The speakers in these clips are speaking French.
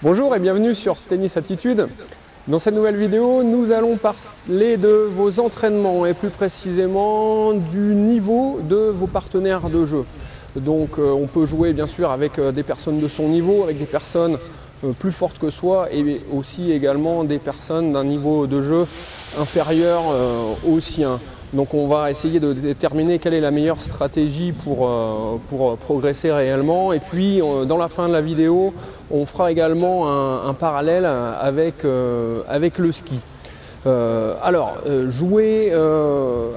Bonjour et bienvenue sur Tennis Attitude. Dans cette nouvelle vidéo, nous allons parler de vos entraînements et plus précisément du niveau de vos partenaires de jeu. Donc on peut jouer bien sûr avec des personnes de son niveau, avec des personnes plus fortes que soi et aussi également des personnes d'un niveau de jeu inférieur au sien. Donc on va essayer de déterminer quelle est la meilleure stratégie pour progresser réellement. Et puis dans la fin de la vidéo, on fera également un parallèle avec le ski. Jouer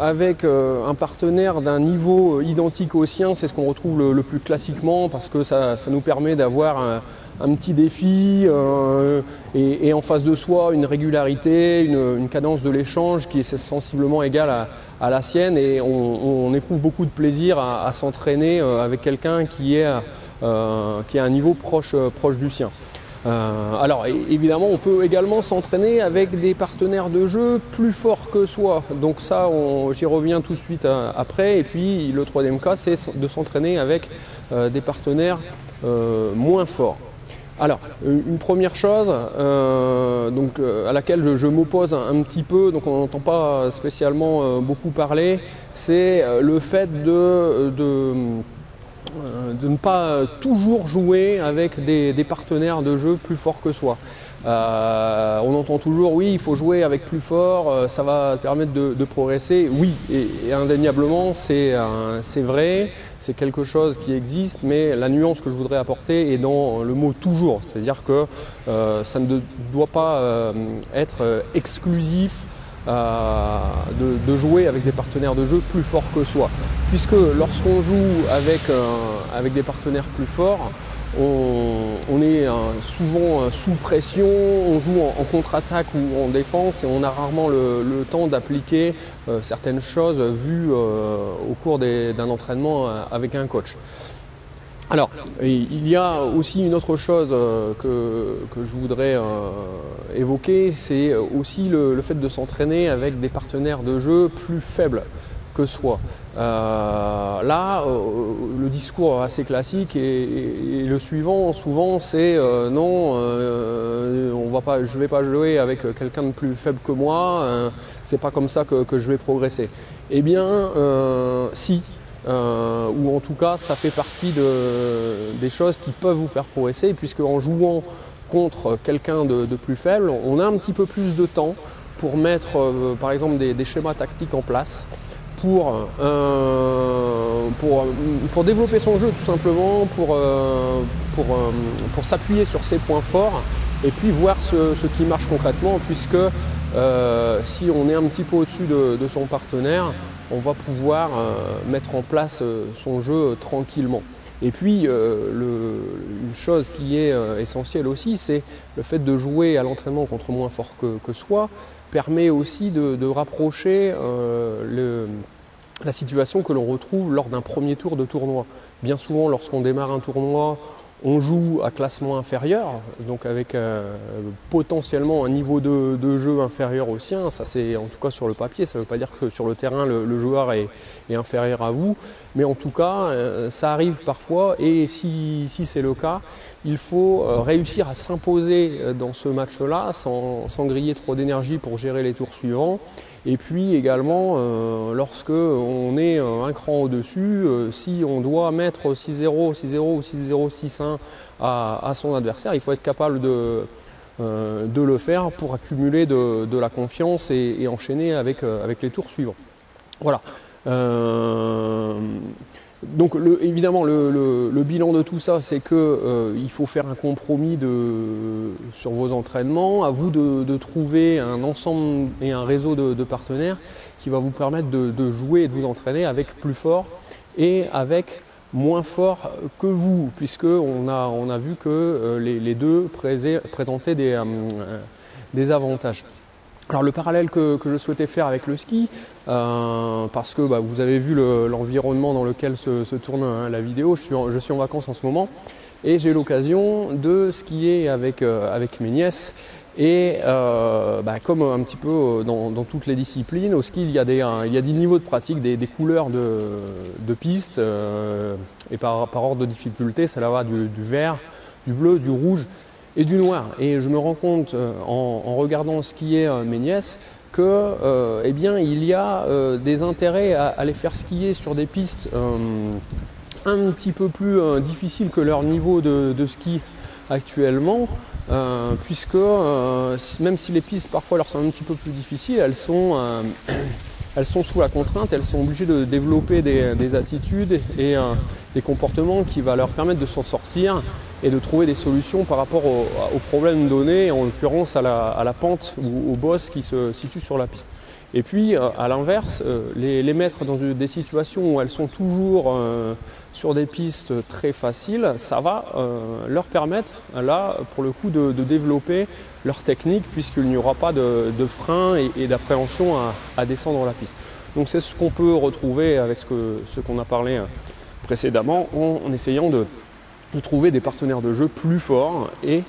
avec un partenaire d'un niveau identique au sien, c'est ce qu'on retrouve le plus classiquement parce que ça nous permet d'avoir un petit défi et en face de soi une régularité, une cadence de l'échange qui est sensiblement égale à la sienne et on éprouve beaucoup de plaisir à s'entraîner avec quelqu'un qui a un niveau proche du sien. Évidemment, on peut également s'entraîner avec des partenaires de jeu plus forts que soi. Donc ça, j'y reviens tout de suite après. Et puis le troisième cas, c'est de s'entraîner avec des partenaires moins forts. Alors, une première chose à laquelle je m'oppose un petit peu, donc on n'entend pas spécialement beaucoup parler, c'est le fait de ne pas toujours jouer avec des partenaires de jeu plus forts que soi. On entend toujours oui, il faut jouer avec plus fort, ça va permettre de progresser. Oui, et indéniablement c'est vrai, c'est quelque chose qui existe, mais la nuance que je voudrais apporter est dans le mot toujours, c'est-à-dire que ça ne doit pas être exclusif de jouer avec des partenaires de jeu plus forts que soi. Puisque lorsqu'on joue avec des partenaires plus forts, on est souvent sous pression, on joue en contre-attaque ou en défense et on a rarement le temps d'appliquer certaines choses vues au cours d'un entraînement avec un coach. Alors, il y a aussi une autre chose que je voudrais évoquer, c'est aussi le fait de s'entraîner avec des partenaires de jeu plus faibles que soi. Le discours assez classique et le suivant, souvent, c'est non, je ne vais pas jouer avec quelqu'un de plus faible que moi, c'est pas comme ça que je vais progresser. Eh bien, si. Ou en tout cas ça fait partie des choses qui peuvent vous faire progresser puisque en jouant contre quelqu'un de plus faible, on a un petit peu plus de temps pour mettre par exemple des schémas tactiques en place pour développer son jeu tout simplement, pour s'appuyer sur ses points forts et puis voir ce qui marche concrètement puisque si on est un petit peu au-dessus de son partenaire, on va pouvoir mettre en place son jeu tranquillement. Et puis, une chose qui est essentielle aussi, c'est le fait de jouer à l'entraînement contre moins fort que soi, permet aussi de rapprocher la situation que l'on retrouve lors d'un premier tour de tournoi. Bien souvent, lorsqu'on démarre un tournoi, on joue à classement inférieur, donc avec potentiellement un niveau de jeu inférieur au sien. Ça c'est en tout cas sur le papier, ça ne veut pas dire que sur le terrain le joueur est inférieur à vous, mais en tout cas ça arrive parfois et si c'est le cas, il faut réussir à s'imposer dans ce match-là sans griller trop d'énergie pour gérer les tours suivants. Et puis également, lorsque on est un cran au-dessus, si on doit mettre 6-0, 6-0 ou 6-0, 6-1 à son adversaire, il faut être capable de le faire pour accumuler de la confiance et enchaîner avec les tours suivants. Voilà. Donc évidemment le bilan de tout ça, c'est qu'il faut faire un compromis sur vos entraînements, à vous de trouver un ensemble et un réseau de partenaires qui va vous permettre de jouer et de vous entraîner avec plus fort et avec moins fort que vous, puisque on a vu que les deux présentaient des avantages. Alors le parallèle que je souhaitais faire avec le ski, parce que vous avez vu l'environnement dans lequel se tourne la vidéo, je suis en vacances en ce moment et j'ai l'occasion de skier avec mes nièces et comme un petit peu dans toutes les disciplines, au ski il y a des niveaux de pratique, des couleurs de pistes et par ordre de difficulté, ça va du vert, du bleu, du rouge et du noir. Et je me rends compte en regardant skier mes nièces que eh bien, il y a des intérêts à les faire skier sur des pistes un petit peu plus difficiles que leur niveau de ski actuellement, puisque même si les pistes parfois leur sont un petit peu plus difficiles, elles sont sous la contrainte, elles sont obligées de développer des attitudes et des comportements qui vont leur permettre de s'en sortir et de trouver des solutions par rapport aux problèmes donnés, en l'occurrence à la pente ou au boss qui se situe sur la piste. Et puis à l'inverse, les mettre dans des situations où elles sont toujours sur des pistes très faciles, ça va leur permettre là pour le coup de développer leur technique, puisqu'il n'y aura pas de frein et d'appréhension à descendre la piste. Donc c'est ce qu'on peut retrouver avec ce qu'on a parlé précédemment, en essayant de trouver des partenaires de jeu plus forts et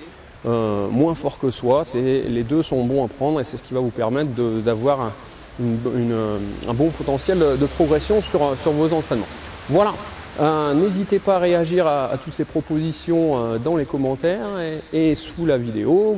moins forts que soi. Les deux sont bons à prendre et c'est ce qui va vous permettre d'avoir un bon potentiel de progression sur vos entraînements. Voilà, n'hésitez pas à réagir à toutes ces propositions dans les commentaires et sous la vidéo.